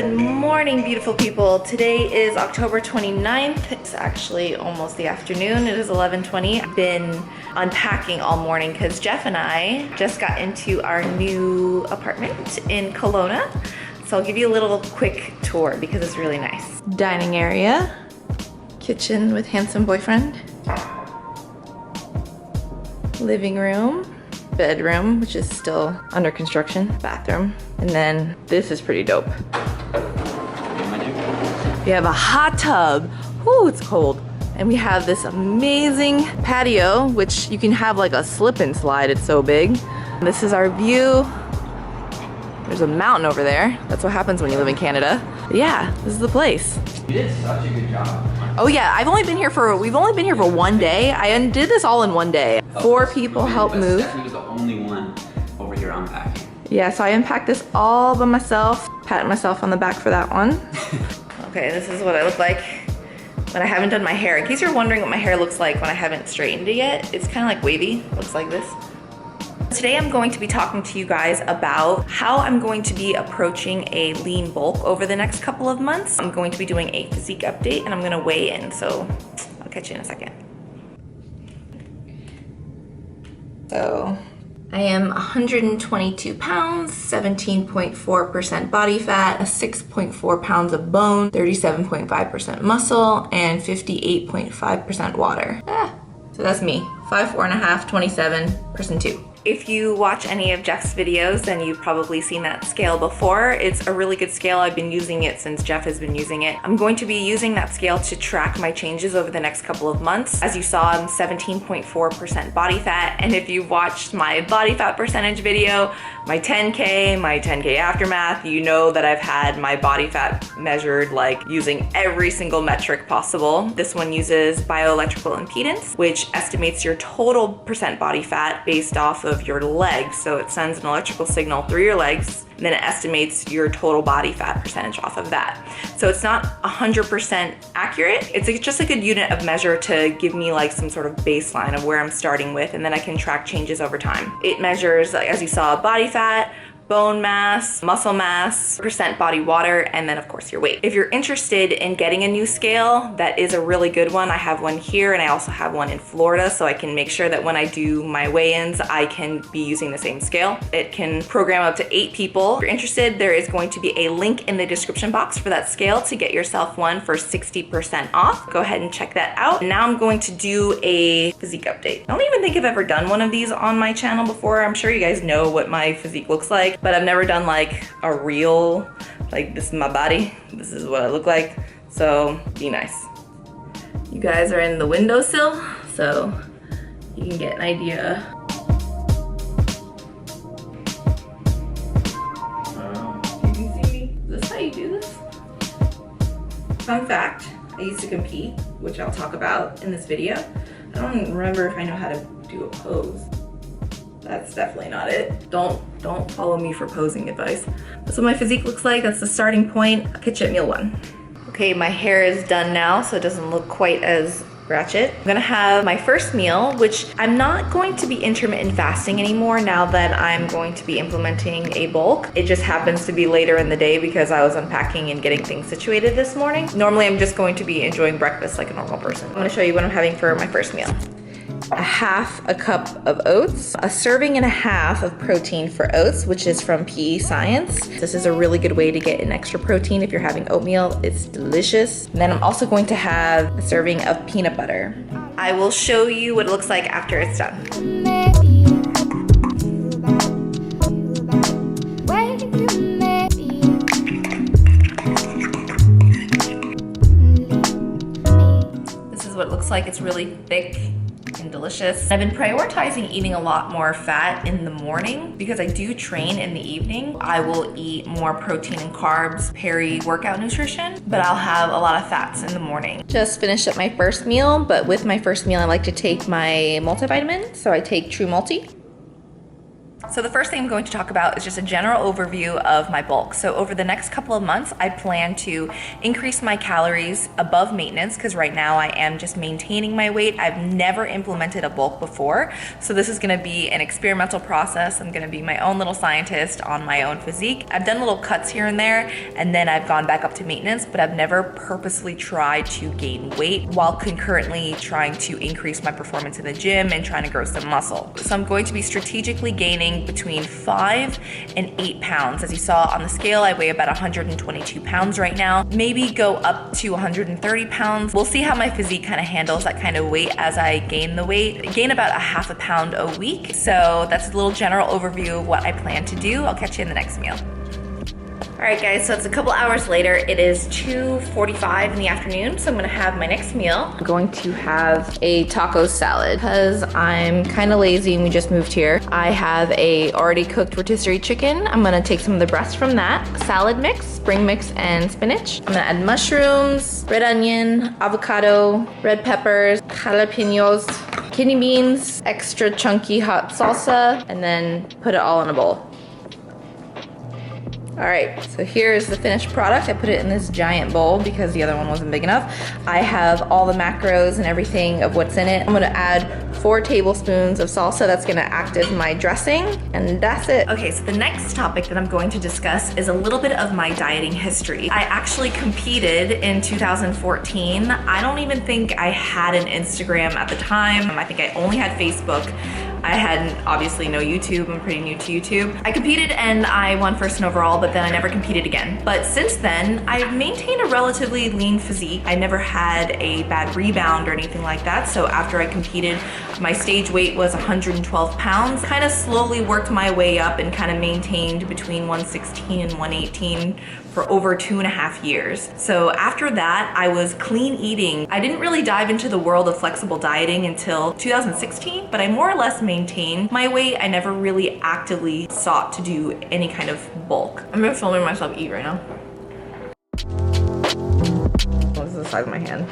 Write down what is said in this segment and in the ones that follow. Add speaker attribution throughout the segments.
Speaker 1: Good morning, beautiful people. Today is October 29th. It's actually almost the afternoon. It is 11:20. I've been unpacking all morning because Jeff and I just got into our new apartment in Kelowna. So I'll give you a little quick tour because it's really nice. Dining area, kitchen with handsome boyfriend, living room, bedroom, which is still under construction, bathroom, and then this is pretty dope. We have a hot tub. Whoo, it's cold. And we have this amazing patio, which you can have like a slip and slide, it's so big. This is our view. There's a mountain over there. That's what happens when you live in Canada. But yeah, this is the place.
Speaker 2: You did such a good job.
Speaker 1: Oh yeah, we've only been here for 1 day. I did this all in 1 day. 4 people helped move.
Speaker 2: Stephanie was the only one over here unpacking.
Speaker 1: Yeah, so I unpacked this all by myself. Patted myself on the back for that one. Okay, this is what I look like when I haven't done my hair. In case you're wondering what my hair looks like when I haven't straightened it yet, it's kind of like wavy, looks like this. Today I'm going to be talking to you guys about how I'm going to be approaching a lean bulk over the next couple of months. I'm going to be doing a physique update and I'm gonna weigh in, so I'll catch you in a second. So I am 122 pounds, 17.4% body fat, 6.4 pounds of bone, 37.5% muscle, and 58.5% water. So that's me, 5'4.5", 27, person 2. If you watch any of Jeff's videos, then you've probably seen that scale before. It's a really good scale. I've been using it since Jeff has been using it. I'm going to be using that scale to track my changes over the next couple of months. As you saw, I'm 17.4% body fat. And if you've watched my body fat percentage video, my 10K aftermath, you know that I've had my body fat measured like using every single metric possible. This one uses bioelectrical impedance, which estimates your total percent body fat based off of your legs. So it sends an electrical signal through your legs, and then it estimates your total body fat percentage off of that. So it's not 100% accurate. It's just a good unit of measure to give me like some sort of baseline of where I'm starting with, and then I can track changes over time. It measures, like, as you saw, body fat, bone mass, muscle mass, percent body water, and then of course your weight. If you're interested in getting a new scale, that is a really good one. I have one here and I also have one in Florida, so I can make sure that when I do my weigh-ins, I can be using the same scale. It can program up to 8 people. If you're interested, there is going to be a link in the description box for that scale to get yourself one for 60% off. Go ahead and check that out. Now I'm going to do a physique update. I don't even think I've ever done one of these on my channel before. I'm sure you guys know what my physique looks like, but I've never done like a real, like, this is my body, this is what I look like, so be nice. You guys are in the windowsill, so you can get an idea. You can see me. Is this how you do this? Fun fact, I used to compete, which I'll talk about in this video. I don't remember if I know how to do a pose. That's definitely not it. Don't follow me for posing advice. That's what my physique looks like. That's the starting point. I'll catch you at meal 1. Okay, my hair is done now, so it doesn't look quite as ratchet. I'm gonna have my first meal, which I'm not going to be intermittent fasting anymore now that I'm going to be implementing a bulk. It just happens to be later in the day because I was unpacking and getting things situated this morning. Normally, I'm just going to be enjoying breakfast like a normal person. I'm gonna show you what I'm having for my first meal. 1/2 cup of oats, 1.5 servings of protein for oats, which is from PEScience. This is a really good way to get an extra protein if you're having oatmeal. It's delicious. And then I'm also going to have a serving of peanut butter. I will show you what it looks like after it's done. This is what it looks like. It's really thick and delicious. I've been prioritizing eating a lot more fat in the morning because I do train in the evening. I will eat more protein and carbs, peri-workout nutrition, but I'll have a lot of fats in the morning. Just finished up my first meal, but with my first meal, I like to take my multivitamin. So I take True Multi. So the first thing I'm going to talk about is just a general overview of my bulk. So over the next couple of months, I plan to increase my calories above maintenance because right now I am just maintaining my weight. I've never implemented a bulk before. So this is gonna be an experimental process. I'm gonna be my own little scientist on my own physique. I've done little cuts here and there, and then I've gone back up to maintenance, but I've never purposely tried to gain weight while concurrently trying to increase my performance in the gym and trying to grow some muscle. So I'm going to be strategically gaining between 5 and 8 pounds. As you saw on the scale, I weigh about 122 pounds right now, maybe go up to 130 pounds. We'll see how my physique kind of handles that kind of weight as I gain the weight. I gain about a half a pound a week. So that's a little general overview of what I plan to do. I'll catch you in the next meal. All right guys, so it's a couple hours later. It is 2:45 in the afternoon, so I'm gonna have my next meal. I'm going to have a taco salad because I'm kind of lazy and we just moved here. I have a already cooked rotisserie chicken. I'm gonna take some of the breast from that. Salad mix, spring mix, and spinach. I'm gonna add mushrooms, red onion, avocado, red peppers, jalapenos, kidney beans, extra chunky hot salsa, and then put it all in a bowl. All right, so here's the finished product. I put it in this giant bowl because the other one wasn't big enough. I have all the macros and everything of what's in it. I'm gonna add 4 tablespoons of salsa. That's gonna act as my dressing, and that's it. Okay, so the next topic that I'm going to discuss is a little bit of my dieting history. I actually competed in 2014. I don't even think I had an Instagram at the time. I think I only had Facebook. I had obviously no YouTube. I'm pretty new to YouTube. I competed and I won first in overall, but then I never competed again. But since then, I've maintained a relatively lean physique. I never had a bad rebound or anything like that. So after I competed, my stage weight was 112 pounds. Kind of slowly worked my way up and kind of maintained between 116 and 118 for over 2.5 years. So after that, I was clean eating. I didn't really dive into the world of flexible dieting until 2016, but I more or less maintained my weight. I never really actively sought to do any kind of bulk. I'm just filming myself eat right now. This is the size of my hand.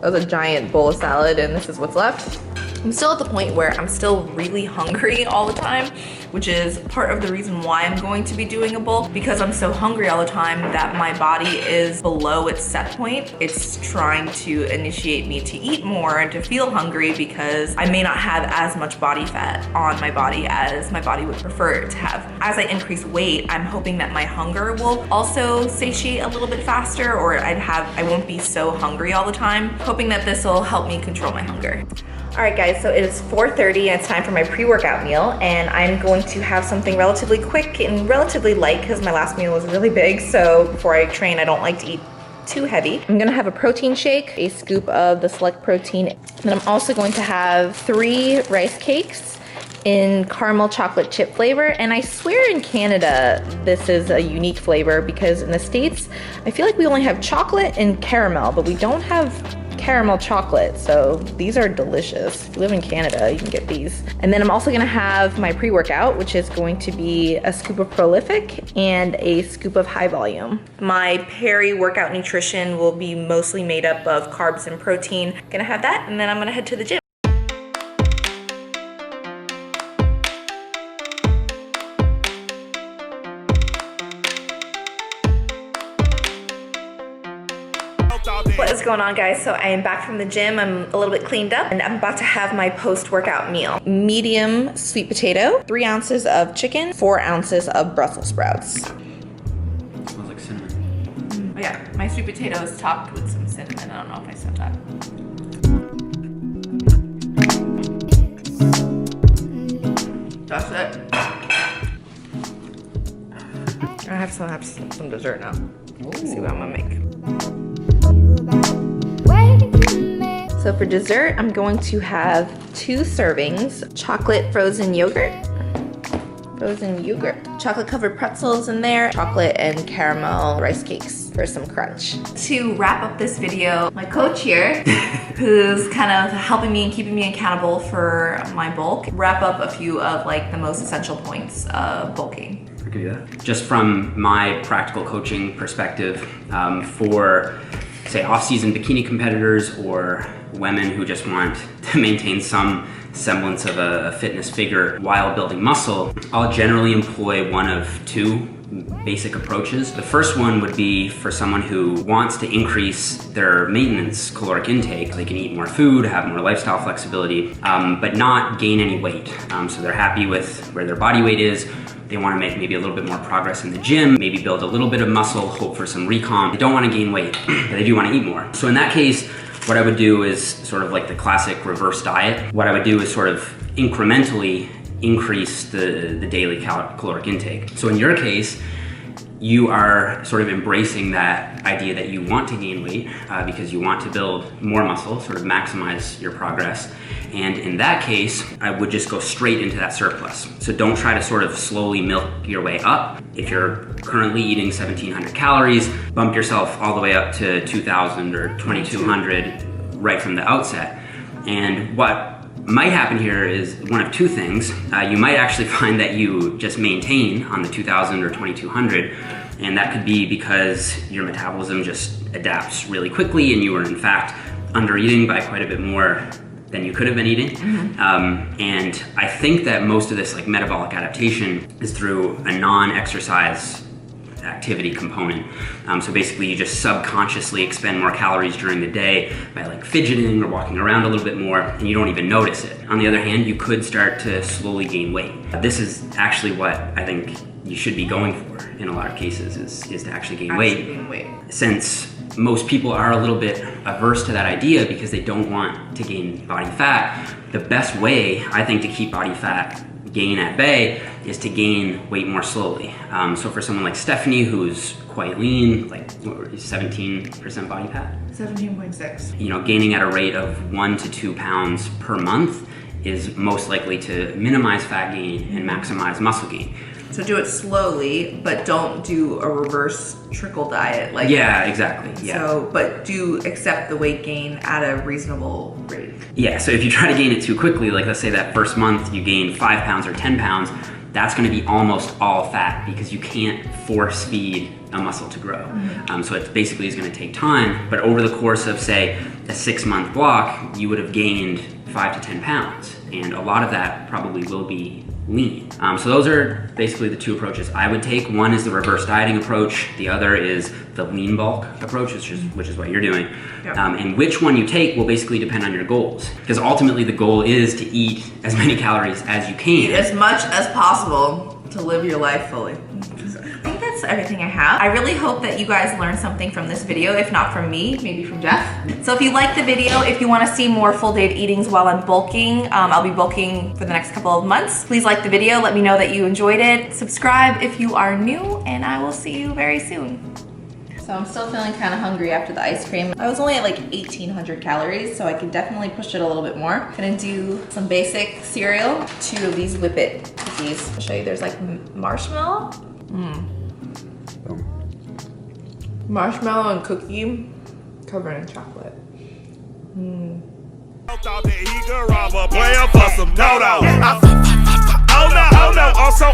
Speaker 1: That was a giant bowl of salad and this is what's left. I'm still at the point where I'm still really hungry all the time, which is part of the reason why I'm going to be doing a bulk, because I'm so hungry all the time that my body is below its set point. It's trying to initiate me to eat more and to feel hungry because I may not have as much body fat on my body as my body would prefer to have. As I increase weight, I'm hoping that my hunger will also satiate a little bit faster, or I won't be so hungry all the time. Hoping that this will help me control my hunger. All right guys, so it is 4:30 and it's time for my pre-workout meal, and I'm going to have something relatively quick and relatively light because my last meal was really big, so before I train I don't like to eat too heavy. I'm gonna have a protein shake, a scoop of the Select Protein, and I'm also going to have 3 rice cakes in caramel chocolate chip flavor. And I swear in Canada this is a unique flavor because in the States I feel like we only have chocolate and caramel, but we don't have caramel chocolate, so these are delicious. If you live in Canada, you can get these. And then I'm also gonna have my pre-workout, which is going to be a scoop of Prolific and a scoop of High Volume. My peri-workout nutrition will be mostly made up of carbs and protein. Gonna have that, and then I'm gonna head to the gym. What is going on guys? So I am back from the gym. I'm a little bit cleaned up and I'm about to have my post-workout meal. Medium sweet potato, 3 ounces of chicken, 4 ounces of Brussels sprouts.
Speaker 2: Smells like cinnamon.
Speaker 1: Oh yeah, my sweet potato is topped with some cinnamon. I don't know if I said that. That's it. I have some dessert now. Let's see what I'm gonna make. So for dessert, I'm going to have 2 servings chocolate frozen yogurt. Chocolate covered pretzels in there, chocolate and caramel rice cakes for some crunch. To wrap up this video, my coach here, who's kind of helping me and keeping me accountable for my bulk, wrap up a few of like the most essential points of bulking.
Speaker 2: I could do that. Just from my practical coaching perspective, for say off-season bikini competitors or women who just want to maintain some semblance of a fitness figure while building muscle, I'll generally employ one of two basic approaches. The first one would be for someone who wants to increase their maintenance caloric intake. They can eat more food, have more lifestyle flexibility, but not gain any weight. So they're happy with where their body weight is. They want to make maybe a little bit more progress in the gym, maybe build a little bit of muscle, hope for some recomp. They don't want to gain weight, but they do want to eat more. So in that case, what I would do is sort of like the classic reverse diet. What I would do is sort of incrementally increase the daily caloric intake. So in your case, you are sort of embracing that idea that you want to gain weight because you want to build more muscle, sort of maximize your progress. And in that case, I would just go straight into that surplus. So don't try to sort of slowly milk your way up. If you're currently eating 1,700 calories, bump yourself all the way up to 2,000 or 2,200 right from the outset. And what might happen here is one of two things. You might actually find that you just maintain on the 2,000 or 2,200, and that could be because your metabolism just adapts really quickly and you are in fact under eating by quite a bit more than you could have been eating. And I think that most of this like metabolic adaptation is through a non-exercise activity component. So basically you just subconsciously expend more calories during the day by like fidgeting or walking around a little bit more, and you don't even notice it. On the other hand, you could start to slowly gain weight. This is actually what I think you should be going for in a lot of cases is to actually gain weight. Since most people are a little bit averse to that idea because they don't want to gain body fat, the best way I think to keep body fat gain at bay is to gain weight more slowly. So for someone like Stephanie, who's quite lean, like 17% body fat?
Speaker 3: 17.6.
Speaker 2: You know, gaining at a rate of 1 to 2 pounds per month is most likely to minimize fat gain and maximize muscle gain.
Speaker 3: So do it slowly, but don't do a reverse trickle diet. Like
Speaker 2: yeah, exactly. Yeah.
Speaker 3: So, but do accept the weight gain at a reasonable rate.
Speaker 2: Yeah, so if you try to gain it too quickly, like let's say that first month you gain 5 pounds or 10 pounds, that's gonna be almost all fat because you can't force feed a muscle to grow. So it basically is gonna take time, but over the course of say a 6-month block, you would have gained 5 to 10 pounds. And a lot of that probably will be lean. So those are basically the two approaches I would take. One is the reverse dieting approach. The other is the lean bulk approach, which is what you're doing.
Speaker 3: Yep.
Speaker 2: And which one you take will basically depend on your goals. Because ultimately the goal is to eat as many calories as you can.
Speaker 3: Eat as much as possible to live your life fully. I think that's everything I have. I really hope that you guys learned something from this video, if not from me, maybe from Jeff. So if you like the video, if you want to see more full day eatings while I'm bulking, I'll be bulking for the next couple of months. Please like the video, let me know that you enjoyed it. Subscribe if you are new, and I will see you very soon. So I'm still feeling kind of hungry after the ice cream. I was only at like 1,800 calories, so I could definitely push it a little bit more. Gonna do some basic cereal, 2 of these Whip It cookies. I'll show you, there's like marshmallow. Marshmallow and cookie covered in chocolate.
Speaker 4: Thought that he could rob a player for some dodo. Oh no, also